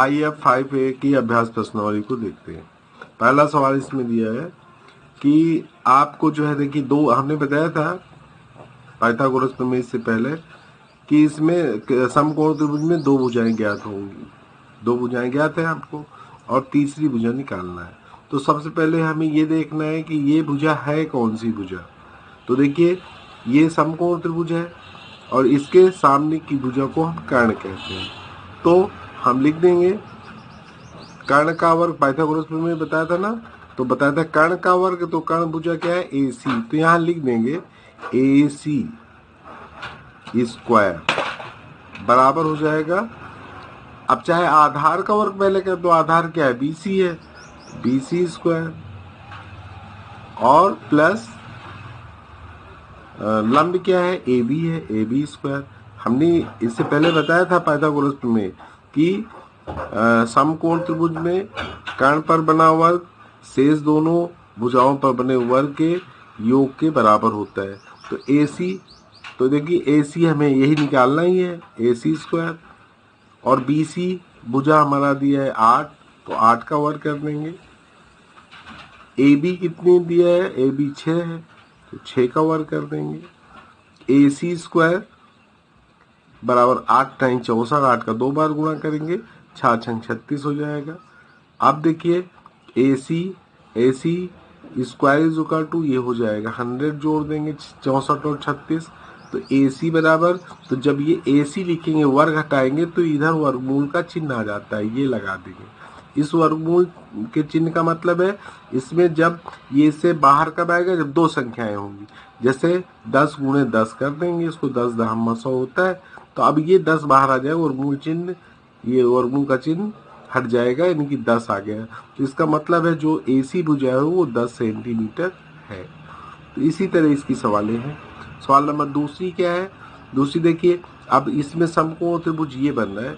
IF 5A की अभ्यास प्रश्नावली को देखते हैं। पहला सवाल इसमें दिया है कि आपको जो है देखिए दो, हमने बताया था पाइथागोरस प्रमेय से पहले कि इसमें समकोण त्रिभुज में दो भुजाएं ज्ञात होंगी, दो भुजाएं ज्ञात है आपको और तीसरी भुजा निकालना है। तो सबसे पहले हमें ये देखना है कि ये भुजा है कौन सी भुजा। तो देखिए ये समकोण त्रिभुज है और इसके सामने की भुजा को हम कर्ण कहते हैं। तो हम लिख देंगे कर्ण का वर्ग, पाइथागोरस में बताया था ना, तो बताया था कर्ण का वर्ग, तो कर्ण भुजा क्या है AC। तो यहाँ लिख देंगे AC स्क्वायर बराबर हो जाएगा, अब चाहे आधार का वर्ग पहले कर दो, आधार क्या है BC है, BC स्क्वायर और प्लस लंब क्या है AB है, AB स्क्वायर। हमने इससे पहले बताया था पाइथागोरस में कि समकोण त्रिभुज में कर्ण पर बना वर्ग शेष दोनों भुजाओं पर बने वर्ग के योग के बराबर होता है। तो AC, तो देखिए AC हमें यही निकालना ही है, AC स्क्वायर, और BC भुजा हमारा दिया है 8, तो 8 का वर्ग कर देंगे। AB कितनी दिया है, AB 6 है, तो 6 का वर्ग कर देंगे। AC स्क्वायर बराबर 8 टाइम 64, 8 का 2 बार गुणा करेंगे, 6 छंग 36 हो जाएगा। अब देखिए AC square is equal to ये हो जाएगा 100, जोड़ देंगे 64 और 36, तो AC बराबर, तो जब ये AC लिखेंगे वर्ग हटाएंगे तो इधर वर्गमूल का चिन्ह आ जाता है, ये लगा देंगे। इस वर्गमूल के चिन्ह का मतलब है इसमें जब ये से बाहर कब आएगा, जब दो संख्याएं होंगी। जैसे 10 गुणे 10 कर देंगे, इसको 10 दहम 100 होता है, तो अब ये 10 बाहर आ जाएगा, वर्गमूल चिन्ह, ये वर्गमूल का चिन्ह हट जाएगा, यानी कि 10 आ गया। तो इसका मतलब है जो AC भुजा है वो 10 सेंटीमीटर है। तो इसी तरह इसकी सवालें हैं। सवाल नंबर दूसरी क्या है, दूसरी देखिए, अब इसमें समकोण त्रिभुज ये बन रहा है,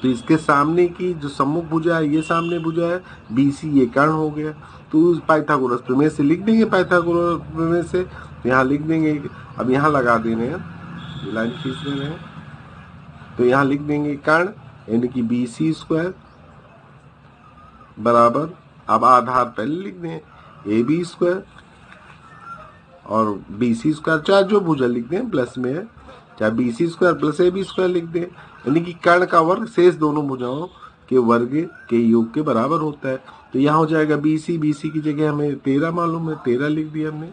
तो इसके सामने की जो सम्मुख भुजा है ये सामने भुजा है, BC ये कर्ण हो गया। तो पाइथागोरस प्रमेय से लिख देंगे, पाइथागोरस प्रमेय से यहाँ लिख देंगे। अब यहाँ लगा देने हैं, लाइन खींच रहे हैं, तो यहाँ लिख देंगे कर्ण यानी कि BC स्क्वायर बराबर, अब आधार पहले लिख दें AB स्क्वायर और BC स्क्वायर, चाहे जो भुजा लिख दें प्लस में है, चाहे BC square plus AB square लिख दें, यानी कि कर्ण का वर्ग शेष दोनों भुजाओं के वर्ग के योग के बराबर होता है। तो यहाँ हो जाएगा BC की जगह हमें 13 मालूम है, 13 लिख दिया हमने,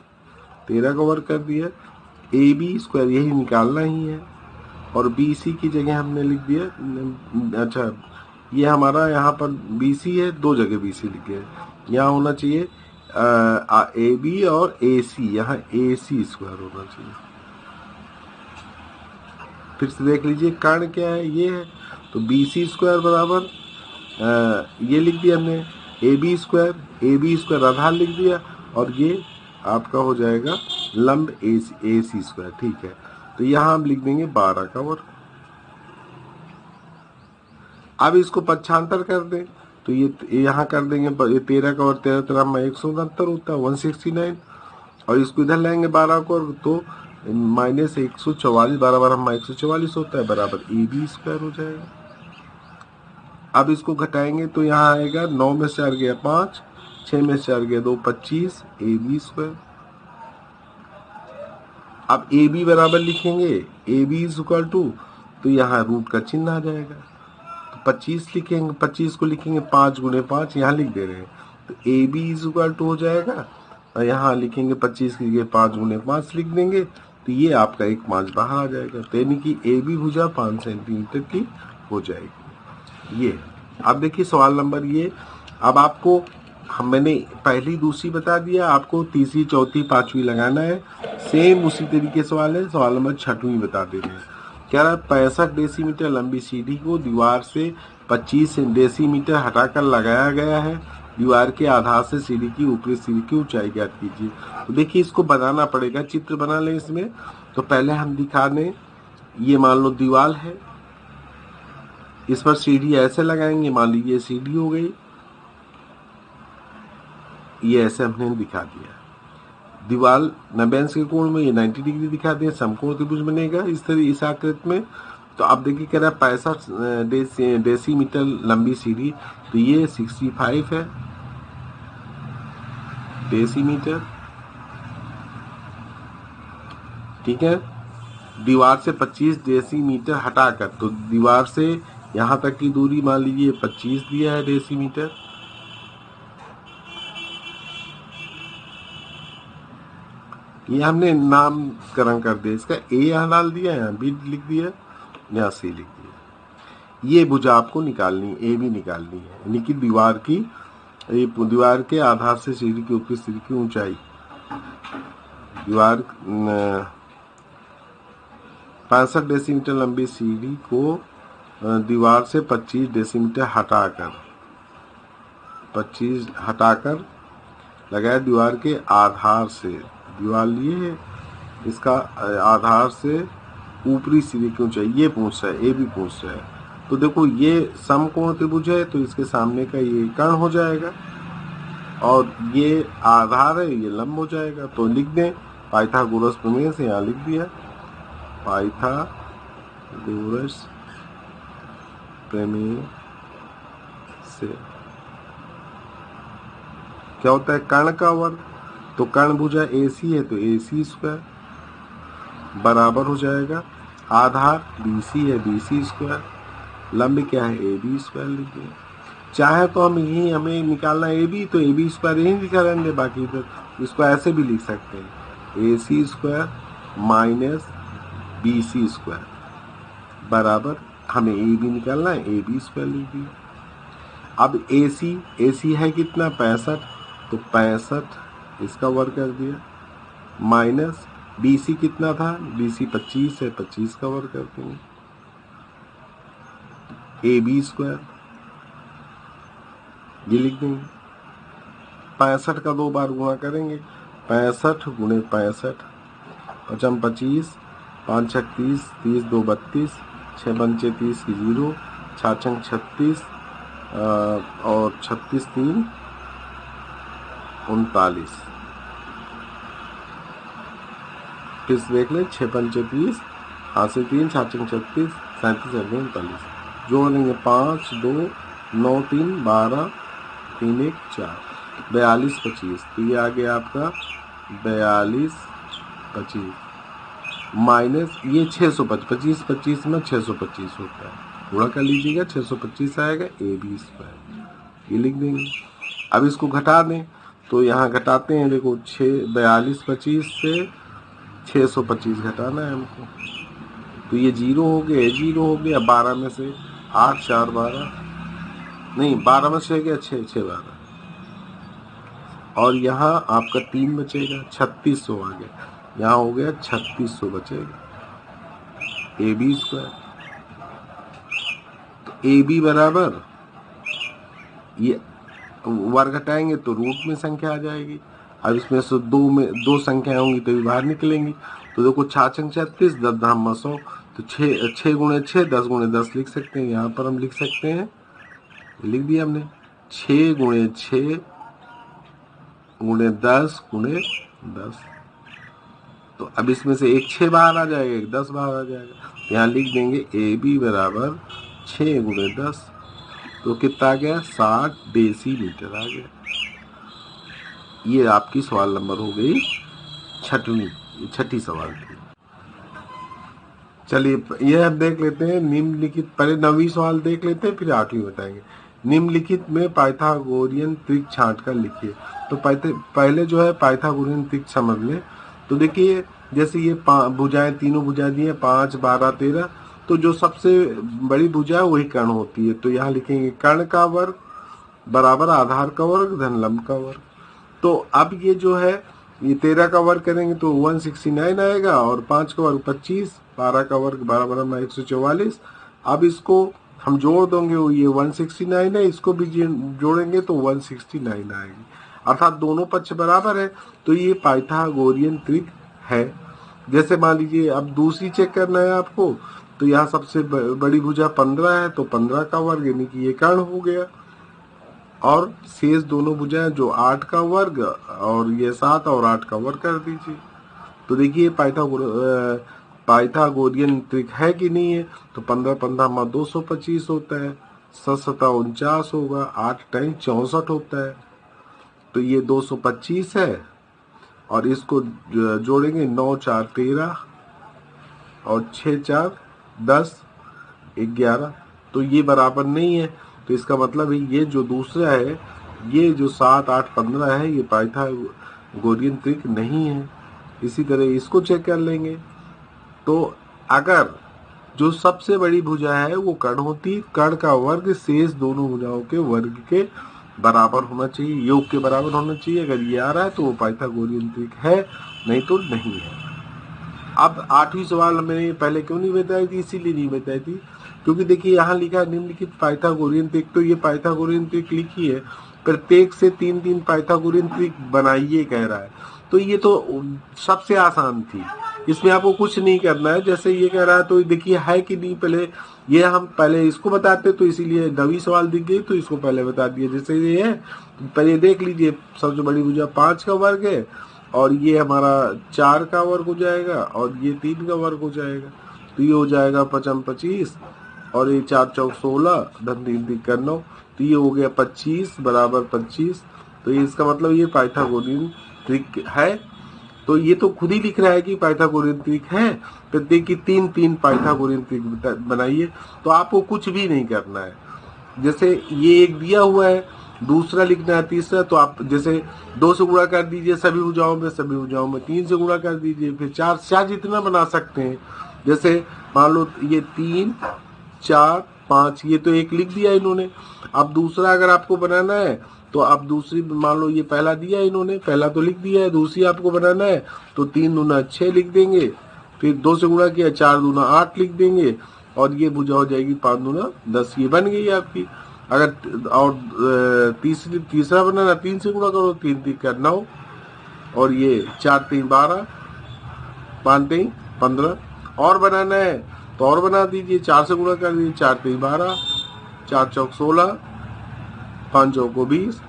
13 का वर्ग कर दिया। AB स्क्वायर यही निकालना ही है और BC की जगह हमने लिख दिया, अच्छा ये हमारा यहाँ पर BC है, दो जगह BC लिख गया, यहाँ होना चाहिए AB और AC, यहाँ AC स्क्वायर होना चाहिए। फिर से देख लीजिए कर्ण क्या है, ये है, तो BC स्क्वायर बराबर ये लिख दिया हमने AB स्क्वायर आधार लिख दिया, और ये आपका हो जाएगा लंब AC स्क्वायर, ठीक है। तो यहाँ हम लिख देंगे 12 का वर्ग। अब इसको पक्षांतर कर दें, तो ये यहाँ कर देंगे 13 का वर्ग, 13 13 में 169 होता है, 169, और इसको इधर लाएंगे 12 को, तो माइनस 144, 12 बार हम 144 होता है, बराबर AB स्क्वायर हो जाएगा। अब इसको घटाएंगे तो यहाँ आएगा 9 में से 4 गया 5, 6 में से 4 गया 2, 25 AB स्क्वायर। अब AB बराबर लिखेंगे AB इज इक्वल टू, तो यहाँ रूट का चिन्ह आ जाएगा, तो 25 लिखेंगे, 25 को लिखेंगे 5 गुणे 5, यहाँ लिख दे रहे हैं, तो AB इज इक्वल टू हो जाएगा, और यहाँ लिखेंगे 25 की जगह 5 गुणे 5 लिख देंगे, तो ये आपका एक 5 बाहर आ जाएगा, तो यानी कि AB भुजा 5 सेंटीमीटर की हो जाएगी। ये अब देखिए सवाल नंबर ये, अब आपको मैंने पहली दूसरी बता दिया, आपको तीसरी चौथी पांचवी लगाना है, सेम उसी तरीके सवाल है। सवाल नंबर 6वीं बता दे रहे हैं, क्या रहा, 65 डेसीमीटर लंबी सीढ़ी को दीवार से 25 डेसीमीटर हटाकर लगाया गया है, दीवार के आधार से सीढ़ी की ऊपरी सीढ़ी की ऊंचाई ज्ञात कीजिए। तो देखिए इसको बनाना पड़ेगा, चित्र बना लें इसमें। तो पहले हम दिखा दें, ये मान लो दीवार है, इस पर सीढ़ी ऐसे लगाएंगे, मान लीजिए सीढ़ी हो गई, ये ऐसे हमने दिखा दिया। दीवार 90 के कोण में, ये 90 डिग्री दिखा दिया, समकोण त्रिभुज बनेगा इस तरह, इस आकृति में। तो अब देखिए कह रहा है 65 डेसीमीटर लंबी सीढ़ी, तो ये 65 है डेसीमीटर, ठीक है। दीवार से 25 डेसीमीटर हटाकर, तो दीवार से यहां तक की दूरी मान लीजिए 25 दिया है डेसीमीटर, ये हमने नामकरण कर दिया, इसका ए यहाँ डाल दिया, यहाँ बी लिख दिया, यहाँ सी लिख दिया। ये भुजा आपको निकालनी है, ए बी निकालनी है, यानी कि दीवार के आधार से सीढ़ी की ऊपरी सीढ़ी की ऊंचाई, दीवार 65 डेसीमीटर लंबी सीढ़ी को दीवार से 25 डेसीमीटर हटाकर लगाया दीवार के आधार से, दीवार लिए है, इसका आधार से ऊपरी सीढ़ी की ऊंचाई, ये पूछ रहा है, ए भी पूछ रहा है। तो देखो ये समकोण त्रिभुज है, तो इसके सामने का ये कर्ण हो जाएगा, और ये आधार है, ये लंब हो जाएगा। तो लिख दें पाइथागोरस प्रमेय से, यहाँ लिख दिया पाइथागोरस प्रमेय से क्या होता है, कर्ण का वर्ग, तो कर्ण भुजा AC है तो AC स्क्वायर बराबर हो जाएगा, आधार BC है BC स्क्वायर, लंब क्या है AB स्क्वायर लिख दिया। चाहे तो हम यही हमें निकालना AB, तो AB स्क्वायर यही लिखा रहेंगे, बाकी इधर इसको ऐसे भी लिख सकते हैं, AC square minus BC square बराबर, हमें AB निकालना है, AB स्क्वायर लिख दिया। अब AC है कितना 65, तो 65 इसका वर्ग कर दिया, माइनस BC कितना था, BC 25 है, 25 का वर्ग कर देंगे, AB स्क्वायर ये लिख देंगे। 65 का 2 बार गुणा करेंगे, 65 गुणे 65, 55 25, 5 6 30, 30 2 32, 6 पंचे 30 की 0, 6 6 36 और 36 3 39, फिर से देख लें, 6 पंचे 30, हाथ से 3, 6 6 36, 37 39, जोड़ लेंगे 5 2 9 3 12 3 1 4, 42 25, तो ये आ गया आपका 42 25 माइनस ये 625, 25 में 625 होता है, गुणा कर लीजिएगा, 625 आएगा AB स्क्वायर, ये लिख देंगे। अब इसको घटा दें, तो यहाँ घटाते हैं, देखो 42 25 से 625 घटाना है हमको, तो ये 0 हो गया, 0 हो गया, 12 में से 8 4 12, नहीं 12 में से गया 6 6 12, और यहाँ आपका 3 बचेगा, 3600 आ गया, यहाँ हो गया 3600 बचेगा, AB स्क्वायर, तो AB बराबर, ये वर्ग घटाएंगे तो रूट में संख्या आ जाएगी, अब इसमें से दो संख्याएं होंगी तो भी बाहर निकलेंगी, तो देखो 6 6 36 10 10 100, तो 6 गुणे 6 10 गुणे 10 लिख सकते हैं, यहाँ पर हम लिख सकते हैं, लिख दिया हमने 6 गुणे 6 गुणे 10 गुणे 10, तो अब इसमें से एक 6 बाहर आ जाएगा, एक 10 बाहर आ जाएगा, यहाँ लिख देंगे AB बराबर 6 गुणे 10, तो कितना आ गया 60 डेसीमीटर आ गया। ये आपकी सवाल नंबर हो गई छठी सवाल थी। चलिए ये हम देख लेते हैं निम्नलिखित, पहले 9वीं सवाल देख लेते हैं फिर 8वीं बताएंगे। निम्नलिखित में पाइथागोरियन त्रिक छांट कर लिखिए, तो पहले जो है पाइथागोरियन त्रिक समझ लें। तो देखिए जैसे ये भुजाएं, तीनों भुजा दी है 5 12 13, तो जो सबसे बड़ी भुजा है वही कर्ण होती है, तो यहाँ लिखेंगे कर्ण का वर्ग बराबर आधार का वर्ग धन लंब का वर्ग। तो अब ये जो है ये 13 का वर्ग करेंगे तो 169 आएगा, और 5 का वर्ग 25, 12 का वर्ग 12 बराबर 144। अब इसको हम जोड़ देंगे, ये 169 है, इसको भी जोड़ेंगे तो 169 आएगी, अर्थात दोनों पक्ष बराबर है, तो ये पाइथागोरियन त्रिक है। जैसे मान लीजिए अब दूसरी चेक करना है आपको, तो यहाँ सबसे बड़ी भुजा 15 है, तो 15 का वर्ग यानी कि ये कर्ण हो गया, और शेष दोनों भुजाएं जो 8 का वर्ग और ये 7 और 8 का वर्ग कर दीजिए। तो देखिए पाइथागोरियन त्रिक है कि नहीं है, तो 15 15 में 225 होता है, 7 7 49 होगा, 8 टाइम 64 होता है, तो ये 225 है। और इसको जोड़ेंगे 9 4 13 और 6 4 10 11, तो ये बराबर नहीं है। तो इसका मतलब है ये जो दूसरा है, ये जो 7 8 15 है, ये पाइथागोरियन त्रिक नहीं है। इसी तरह इसको चेक कर लेंगे। तो अगर जो सबसे बड़ी भुजा है वो कर्ण होती, कर्ण का वर्ग शेष दोनों भुजाओं के वर्ग के बराबर होना चाहिए, योग के बराबर होना चाहिए। अगर ये आ रहा है तो वो पाइथागोरियन त्रिक है, नहीं तो नहीं है। अब 8वीं सवाल मैंने पहले क्यों नहीं बताई थी, इसीलिए नहीं बताई थी क्योंकि देखिए यहाँ लिखा है निम्नलिखित पाइथागोरियन त्रिक, तो ये पाइथागोरियन त्रिक लिखी है, प्रत्येक से 3 3 पाइथागोरियन त्रिक बनाइए कह रहा है। तो ये तो सबसे आसान थी, इसमें आपको कुछ नहीं करना है। जैसे ये कह रहा है तो देखिए है कि नहीं, पहले ये हम पहले इसको बताते, तो इसीलिए 9वीं सवाल दिख गई तो इसको पहले बता दिया। जैसे ये है पहले देख लीजिए, सबसे बड़ी भुजा 5 का वर्ग है, और ये हमारा 4 का वर्ग हो जाएगा, और ये 3 का वर्ग हो जाएगा, तो ये हो जाएगा 5 25, और ये 4 चौक 16, धन 3 3 9, तो ये हो गया 25 बराबर 25। तो ये इसका मतलब ये पाइथागोरियन त्रिक है। तो ये तो खुद ही लिख रहा है कि पाइथागोरियन त्रिक है, प्रत्येक की 3 3 पाइथागोरियन त्रिक बनाइए। तो आपको कुछ भी नहीं करना है। जैसे ये एक दिया हुआ है, दूसरा लिखना है, तीसरा, तो आप जैसे 2 से गुणा कर दीजिए सभी भुजाओं में, 3 से गुणा कर दीजिए, फिर 4 जितना बना सकते हैं। जैसे मान लो ये 3 4 5, ये तो एक लिख दिया इन्होंने। अब दूसरा अगर आपको बनाना है तो आप दूसरी, मान लो ये पहला दिया इन्होंने, पहला तो लिख दिया है, दूसरी आपको बनाना है तो 3 दूना 6 लिख देंगे, फिर 2 से गुणा किया 4 दूना 8 लिख देंगे, और ये भुजा हो जाएगी 5 दूना 10, ये बन गई आपकी। अगर और तीसरा बनाना, 3 से गुणा करो, 3 3 का 9, और ये 4 3 12, 5 3 15, और बनाना है तो और बना दीजिए, 4 से गुणा कर दीजिए, 4 3 12, 4 चौक 16, 5 चौक 20।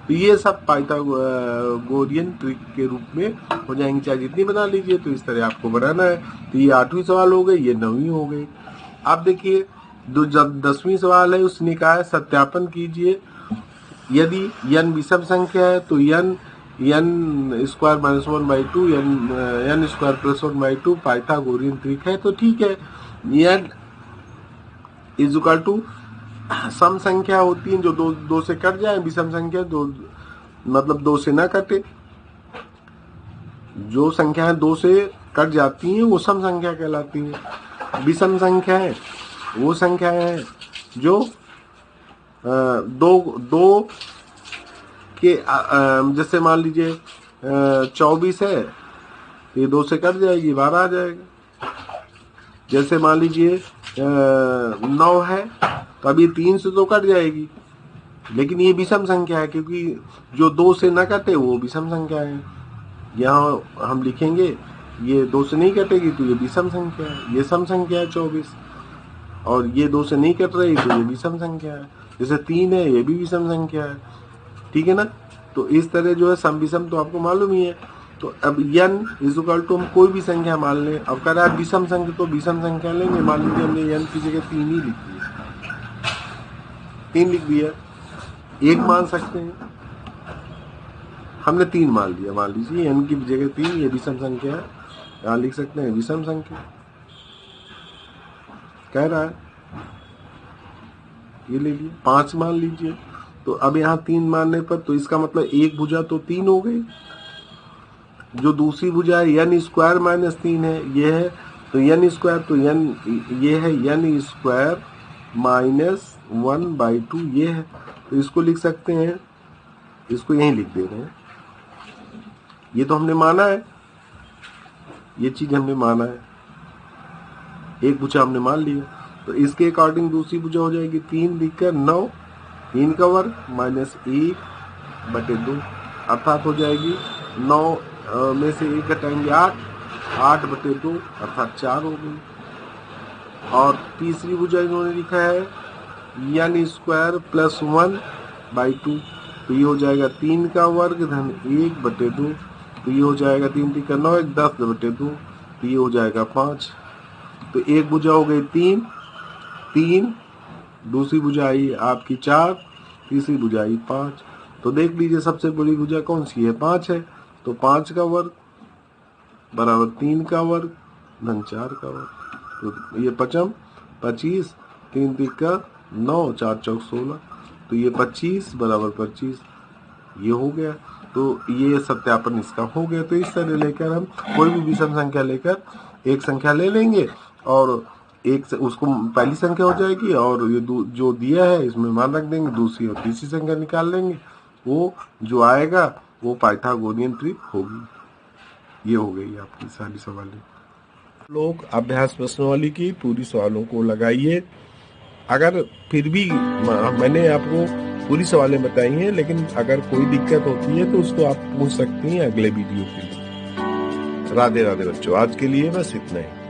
तो ये सब पाइथागोरियन ट्रिक के रूप में हो जाएंगे, चाहे जितनी बना लीजिए। तो इस तरह आपको बनाना है। तो ये 8वीं सवाल हो गई, ये 9वीं हो गई। अब देखिए जब 10वीं सवाल है, उसने कहा है सत्यापन कीजिए यदि n विषम संख्या है तो n square minus 1/2 n square plus 1/2 Pythagorean त्रिक है। तो ठीक है, n is equal to some संख्या होती है जो दो से कट जाए, विषम संख्या दो मतलब 2 से ना कटे। जो संख्याएं 2 से कट जाती हैं वो सम संख्या कहलाती है। विषम संख्या है वो संख्या है जो दो के जैसे मान लीजिए 24 है, ये 2 से कट जाएगी, 12 आ जाएगा। जैसे मान लीजिए 9 है, तो अब ये 3 से तो कट जाएगी, लेकिन ये विषम संख्या है, क्योंकि जो 2 से न कटे वो विषम संख्या है। यहाँ हम लिखेंगे ये 2 से नहीं कटेगी तो ये विषम संख्या है, ये सम संख्या है 24, और ये 2 से नहीं कट रही तो ये विषम संख्या है। जैसे 3 है, ये भी विषम संख्या है, ठीक है ना। तो इस तरह जो है सम विषम तो आपको मालूम ही है। तो अब n इज इक्वल टू हम कोई भी संख्या मान लें। अब कह रहा है विषम संख्या, तो विषम संख्या लेंगे। मान लीजिए हमने n की जगह 3 ही लिख दिया, 3 लिख दिया, 1 मान सकते हैं, हमने 3 मान लिया। मान लीजिए n की जगह 3, ये विषम संख्या है, यहाँ लिख सकते हैं विषम संख्या कह रहा है, ये ले लिए। 5 मान लीजिए, तो अब यहाँ 3 मानने पर तो इसका मतलब एक भुजा तो 3 हो गई। जो दूसरी भुजा है n स्क्वायर माइनस 3 है, ये है तो n स्क्वायर, तो n ये है n स्क्वायर माइनस 1/2, ये है। तो इसको लिख सकते हैं, इसको यहीं लिख दे रहे हैं। ये तो हमने माना है, ये चीज हमने माना है, एक भुजा हमने मान लिया। तो इसके अकॉर्डिंग दूसरी भुजा हो जाएगी 3 लिखकर 9, 3 का वर्ग माइनस 1/2, अर्थात हो जाएगी 9 में से 1 घटाएंगे 8, 8/2 अर्थात 4 हो गई। और तीसरी भुजा इन्होंने लिखा है n स्क्वायर प्लस 1/2, तो ये हो जाएगा 3 का वर्ग धन 1/2, तो ये हो जाएगा 3 3 का 9, 10/2, तो ये हो जाएगा 5। तो एक भुजा हो गई 3, 3, दूसरी भुजा आई आपकी 4, तीसरी भुजा आई 5। तो देख लीजिए सबसे बड़ी भुजा कौन सी है, 5 है। तो 5 का वर्ग बराबर 3 का वर्ग धन 4 का वर्ग। तो ये 5 25, 3 तिक्का 9, 4 चौक 16। तो ये 25 बराबर 25 ये हो गया। तो ये सत्यापन इसका हो गया। तो इस तरह लेकर हम कोई भी विषम संख्या लेकर एक संख्या ले लेंगे और एक से उसको पहली संख्या हो जाएगी और ये जो दिया है इसमें मान रख देंगे, दूसरी और तीसरी संख्या निकाल लेंगे, वो जो आएगा वो पाइथागोरियन ट्री होगी। ये हो गई आपकी सारी सवालें। लोग अभ्यास प्रश्नावली की पूरी सवालों को लगाइए। अगर फिर भी मैंने आपको पूरी सवालें बताई हैं, लेकिन अगर कोई दिक्कत होती है तो उसको आप पूछ सकती हैं अगले वीडियो के लिए। राधे राधे बच्चों, आज के लिए बस इतना ही।